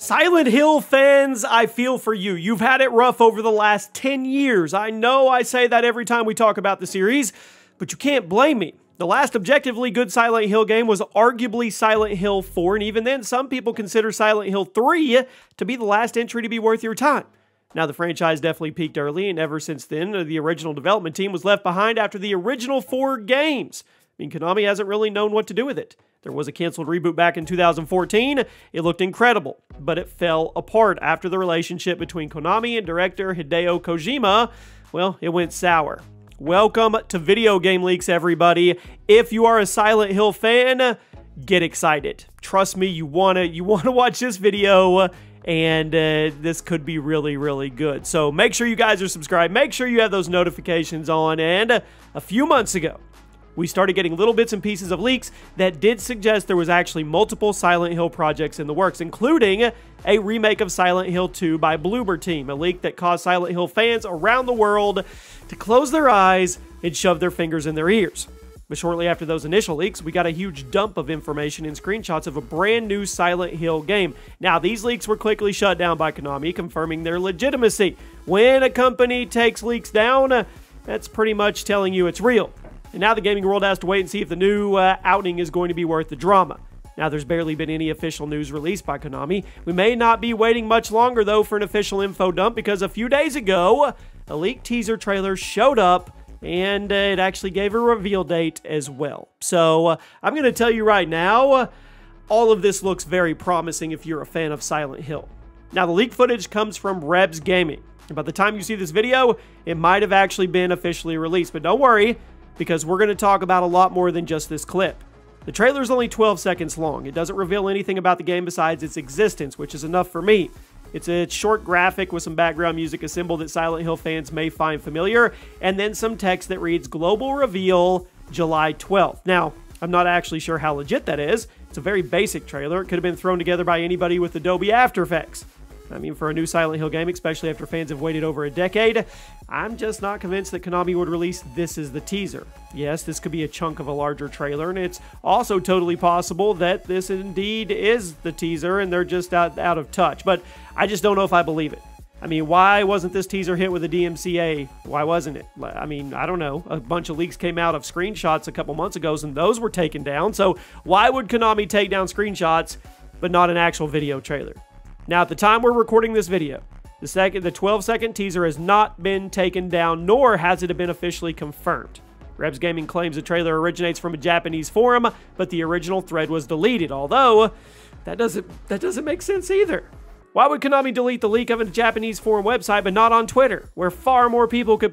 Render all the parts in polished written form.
Silent Hill fans, I feel for you. You've had it rough over the last 10 years. I know I say that every time we talk about the series, but you can't blame me. The last objectively good Silent Hill game was arguably Silent Hill 4, and even then, some people consider Silent Hill 3 to be the last entry to be worth your time. Now, the franchise definitely peaked early, and ever since then, the original development team was left behind after the original 4 games. I mean, Konami hasn't really known what to do with it. There was a canceled reboot back in 2014. It looked incredible, but it fell apart after the relationship between Konami and director Hideo Kojima, well, it went sour. Welcome to Video Game Leaks, everybody. If you are a Silent Hill fan, get excited. Trust me, you wanna watch this video, and this could be really, really good. So make sure you guys are subscribed. Make sure you have those notifications on. And a few months ago, we started getting little bits and pieces of leaks that did suggest there was actually multiple Silent Hill projects in the works, including a remake of Silent Hill 2 by Bloober Team, a leak that caused Silent Hill fans around the world to close their eyes and shove their fingers in their ears. But shortly after those initial leaks, we got a huge dump of information and screenshots of a brand new Silent Hill game. Now, these leaks were quickly shut down by Konami, confirming their legitimacy. When a company takes leaks down, that's pretty much telling you it's real. And now the gaming world has to wait and see if the new outing is going to be worth the drama. Now, there's barely been any official news released by Konami. We may not be waiting much longer, though, for an official info dump, because a few days ago, a leaked teaser trailer showed up, and it actually gave a reveal date as well. So, I'm going to tell you right now, all of this looks very promising if you're a fan of Silent Hill. Now, the leaked footage comes from Rebs Gaming. And by the time you see this video, it might have actually been officially released, but don't worry, because we're going to talk about a lot more than just this clip. The trailer is only 12 seconds long. It doesn't reveal anything about the game besides its existence, which is enough for me. It's a short graphic with some background music, a symbol that Silent Hill fans may find familiar, and then some text that reads, "Global Reveal, July 12th. Now, I'm not actually sure how legit that is. It's a very basic trailer. It could have been thrown together by anybody with Adobe After Effects. I mean, for a new Silent Hill game, especially after fans have waited over a decade, I'm just not convinced that Konami would release this as the teaser. Yes, this could be a chunk of a larger trailer, and it's also totally possible that this indeed is the teaser and they're just out of touch, but I just don't know if I believe it. I mean, why wasn't this teaser hit with a DMCA? Why wasn't it? I mean, I don't know. A bunch of leaks came out of screenshots a couple months ago, and those were taken down, so why would Konami take down screenshots but not an actual video trailer? Now, at the time we're recording this video, the 12-second teaser has not been taken down, nor has it been officially confirmed. Rebs Gaming claims the trailer originates from a Japanese forum, but the original thread was deleted, although that doesn't make sense either. Why would Konami delete the leak of a Japanese forum website, but not on Twitter, where far more people could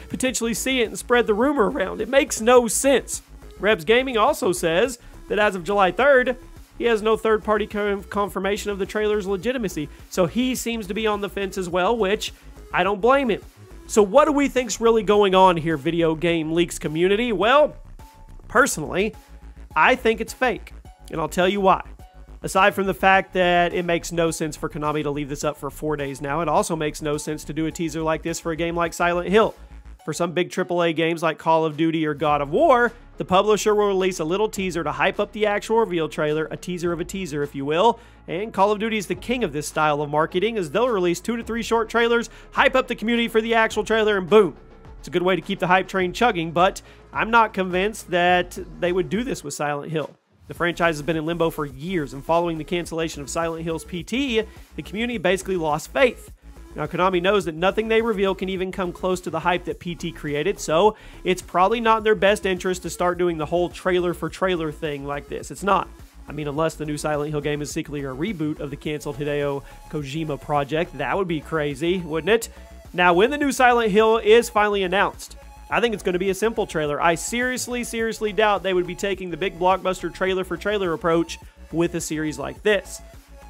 potentially see it and spread the rumor around? It makes no sense. Rebs Gaming also says that as of July 3rd, he has no third-party confirmation of the trailer's legitimacy, so he seems to be on the fence as well, which I don't blame him. So what do we think's really going on here, Video Game Leaks community? Well, personally, I think it's fake, and I'll tell you why. Aside from the fact that it makes no sense for Konami to leave this up for 4 days now, it also makes no sense to do a teaser like this for a game like Silent Hill. For some big AAA games like Call of Duty or God of War, the publisher will release a little teaser to hype up the actual reveal trailer, a teaser of a teaser, if you will. And Call of Duty is the king of this style of marketing, as they'll release 2 to 3 short trailers, hype up the community for the actual trailer, and boom. It's a good way to keep the hype train chugging, but I'm not convinced that they would do this with Silent Hill. The franchise has been in limbo for years, and following the cancellation of Silent Hill's PT, the community basically lost faith. Now, Konami knows that nothing they reveal can even come close to the hype that PT created, so it's probably not in their best interest to start doing the whole trailer-for-trailer thing like this. It's not. I mean, unless the new Silent Hill game is secretly a reboot of the canceled Hideo Kojima project, that would be crazy, wouldn't it? Now, when the new Silent Hill is finally announced, I think it's going to be a simple trailer. I seriously doubt they would be taking the big blockbuster trailer-for-trailer approach with a series like this.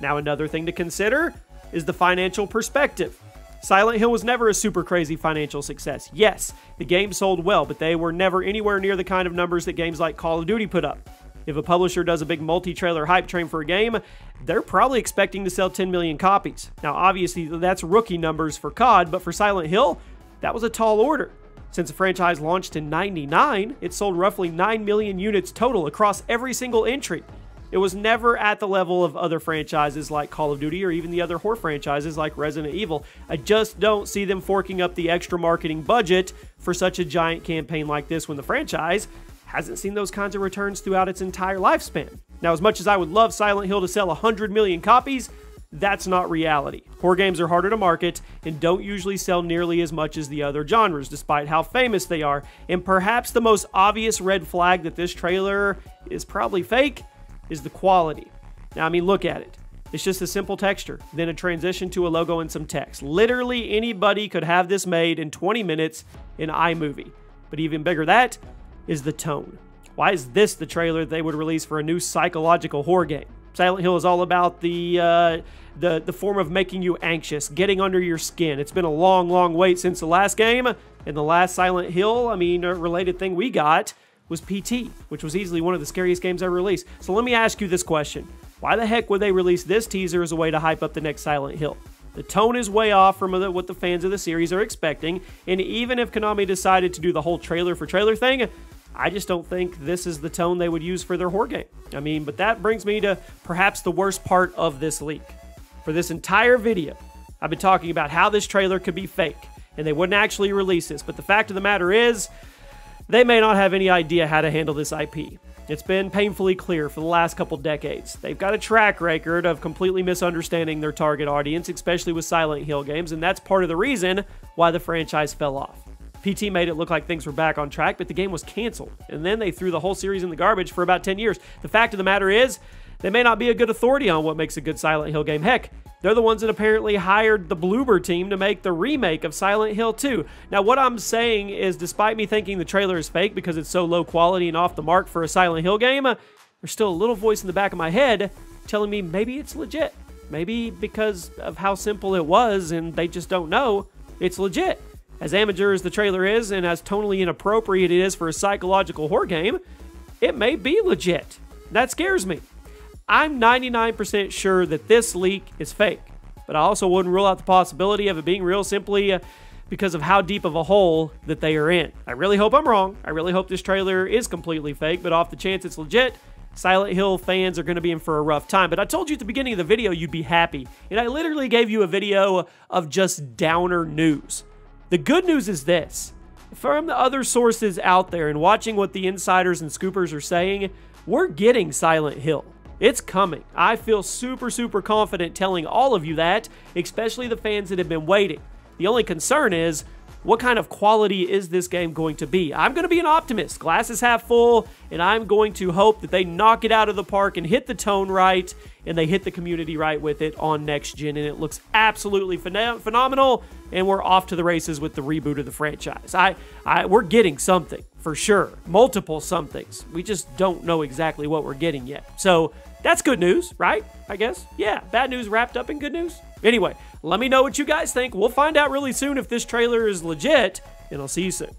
Now, another thing to consider is the financial perspective. Silent Hill was never a super crazy financial success. Yes, the game sold well, but they were never anywhere near the kind of numbers that games like Call of Duty put up. If a publisher does a big multi-trailer hype train for a game, they're probably expecting to sell 10 million copies. Now, obviously, that's rookie numbers for COD, but for Silent Hill, that was a tall order. Since the franchise launched in '99, it sold roughly 9 million units total across every single entry. It was never at the level of other franchises like Call of Duty or even the other horror franchises like Resident Evil. I just don't see them forking up the extra marketing budget for such a giant campaign like this when the franchise hasn't seen those kinds of returns throughout its entire lifespan. Now, as much as I would love Silent Hill to sell 100 million copies, that's not reality. Horror games are harder to market and don't usually sell nearly as much as the other genres, despite how famous they are. And perhaps the most obvious red flag that this trailer is probably fake is the quality. Now, I mean, look at it. It's just a simple texture, then a transition to a logo and some text. Literally anybody could have this made in 20 minutes in iMovie. But even bigger that is the tone. Why is this the trailer they would release for a new psychological horror game? Silent Hill is all about the form of making you anxious, getting under your skin. It's been a long, long wait since the last game, and the last Silent Hill, a related thing we got was PT, which was easily one of the scariest games ever released. So let me ask you this question. Why the heck would they release this teaser as a way to hype up the next Silent Hill? The tone is way off from what the fans of the series are expecting, and even if Konami decided to do the whole trailer for trailer thing, I just don't think this is the tone they would use for their horror game. But that brings me to perhaps the worst part of this leak. For this entire video, I've been talking about how this trailer could be fake, and they wouldn't actually release this, but the fact of the matter is, they may not have any idea how to handle this IP. It's been painfully clear for the last couple decades. They've got a track record of completely misunderstanding their target audience, especially with Silent Hill games, and that's part of the reason why the franchise fell off. PT made it look like things were back on track, but the game was canceled, and then they threw the whole series in the garbage for about 10 years. The fact of the matter is, they may not be a good authority on what makes a good Silent Hill game. Heck, they're the ones that apparently hired the Bloober team to make the remake of Silent Hill 2. Now, what I'm saying is, despite me thinking the trailer is fake because it's so low quality and off the mark for a Silent Hill game, there's still a little voice in the back of my head telling me maybe it's legit. Maybe because of how simple it was and they just don't know, it's legit. As amateur as the trailer is and as tonally inappropriate it is for a psychological horror game, it may be legit. That scares me. I'm 99% sure that this leak is fake, but I also wouldn't rule out the possibility of it being real simply because of how deep of a hole that they are in. I really hope I'm wrong. I really hope this trailer is completely fake, but off the chance it's legit, Silent Hill fans are going to be in for a rough time. But I told you at the beginning of the video you'd be happy, and I literally gave you a video of just downer news. The good news is this. From the other sources out there and watching what the insiders and scoopers are saying, we're getting Silent Hill. It's coming. I feel super, super confident telling all of you that, especially the fans that have been waiting. The only concern is, what kind of quality is this game going to be? I'm going to be an optimist. Glass is half full, and I'm going to hope that they knock it out of the park and hit the tone right, and they hit the community right with it on next gen, and it looks absolutely phenomenal, and we're off to the races with the reboot of the franchise. We're getting something, for sure. Multiple somethings. We just don't know exactly what we're getting yet. So, that's good news, right? I guess. Yeah, bad news wrapped up in good news. Anyway, let me know what you guys think. We'll find out really soon if this trailer is legit, and I'll see you soon.